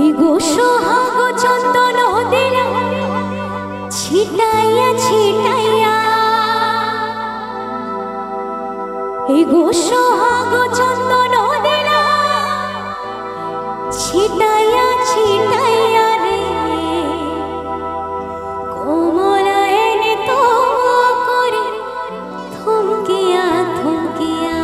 এই গো সোহাগ চন্দন দিলা ছিটাইয়া ছিটাইয়া, এই গো সোহাগ চন্দন দিলা ছিটাইয়া ছিটাইয়া রে, কোমলা এনে তো করে থমকিয়া থমকিয়া।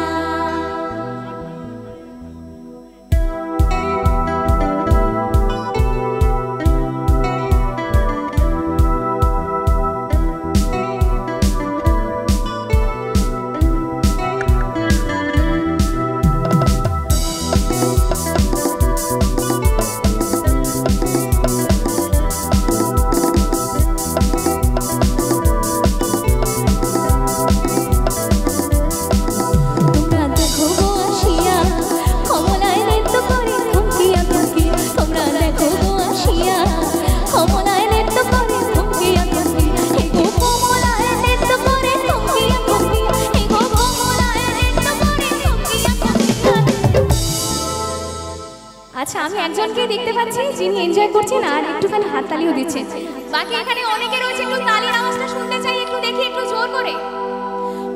আচ্ছা, আমি একজনকে দেখতে পাচ্ছি যিনি এনজয় করছেন আর একটুখানি হাততালিও দিচ্ছেন। বাকি এখানে অনেকে রয়েছে, একটু তালির আওয়াজটা শুনতে চাই, একটু দেখি, একটু জোর করে।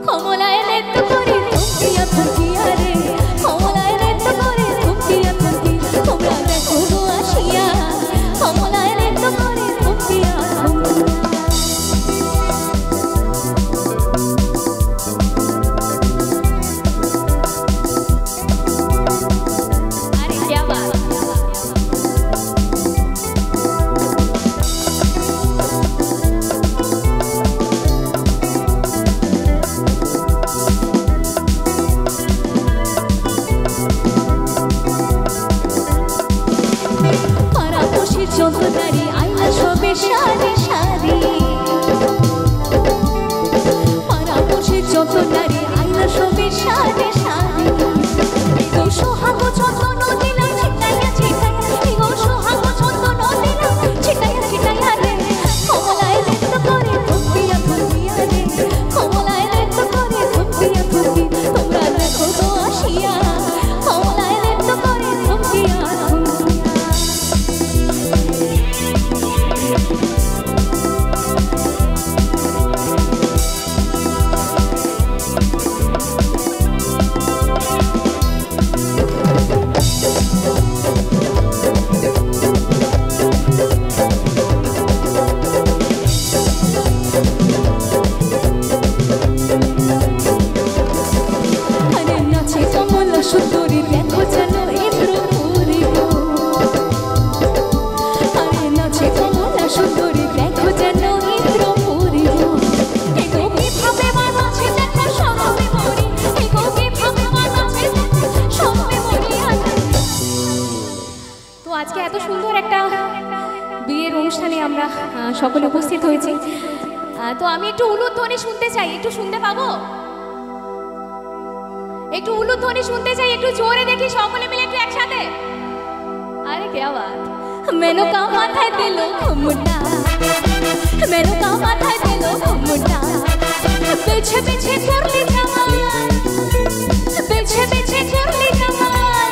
কমলায় নৃত্য করে থমকিয়া থমকিয়া রে, কমলায় নৃত্য করে থমকিয়া থমকিয়া, তোমরা দেখো গো আসিয়া, কমলায় নৃত্য করে থমকিয়া থমকিয়া। আজকে এত সুন্দর একটা বিয়ের অনুষ্ঠানে আমরা সকলে উপস্থিত হয়েছি, তো আমি একটু উলুধ্বনি শুনতে চাই, একটু শুনতে পাবো? একটু উলুধ্বনি শুনতে চাই, একটু জোরে দেখি, সকলে মিলে একটু একসাথে। আরে क्या बात, মেনকা মাথায় দিল ঘুমটা, মেনকা মাথায় দিল ঘুমটা, পেছে পেছে করলি জামাই, পেছে পেছে করলি জামাই,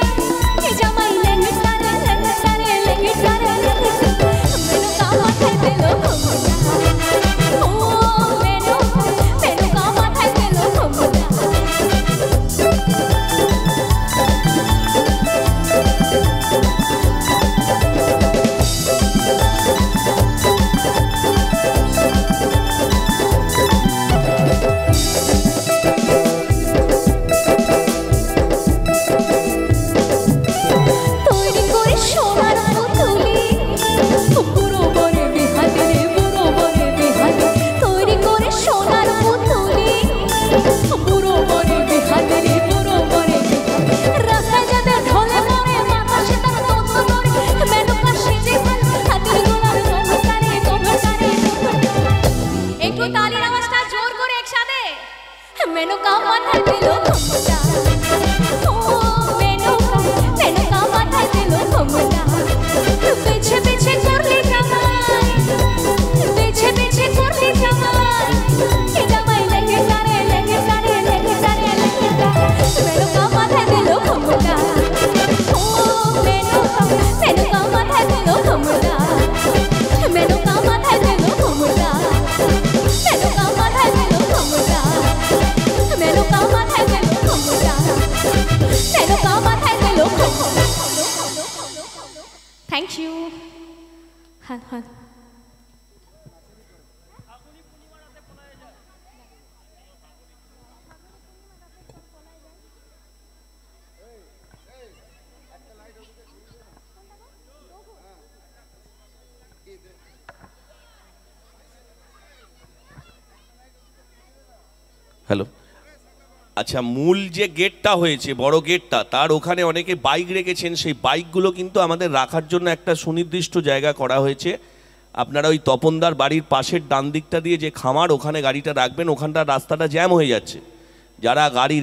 জামাই লেঙ্গটারে লেঙ্গটারে লেঙ্গটারে, মেনকা মাথায় দিল ঘুমটা, ও মেনকা মাথায় দিল ঘুমটা। Thank you. হ্যাঁ হ্যাঁ হ্যালো, আচ্ছা, মূল যে গেটটা হয়েছে, বড় গেটটা, তার ওখানে অনেকে বাইক রেখেছেন। সেই বাইকগুলো কিন্তু আমাদের রাখার জন্য একটা সুনির্দিষ্ট জায়গা করা হয়েছে। আপনারা ওই তপনদার বাড়ির পাশের ডান দিকটা দিয়ে যে খামার, ওখানে গাড়িটা রাখবেন। ওখানটার রাস্তাটা জ্যাম হয়ে যাচ্ছে। যারা গাড়ি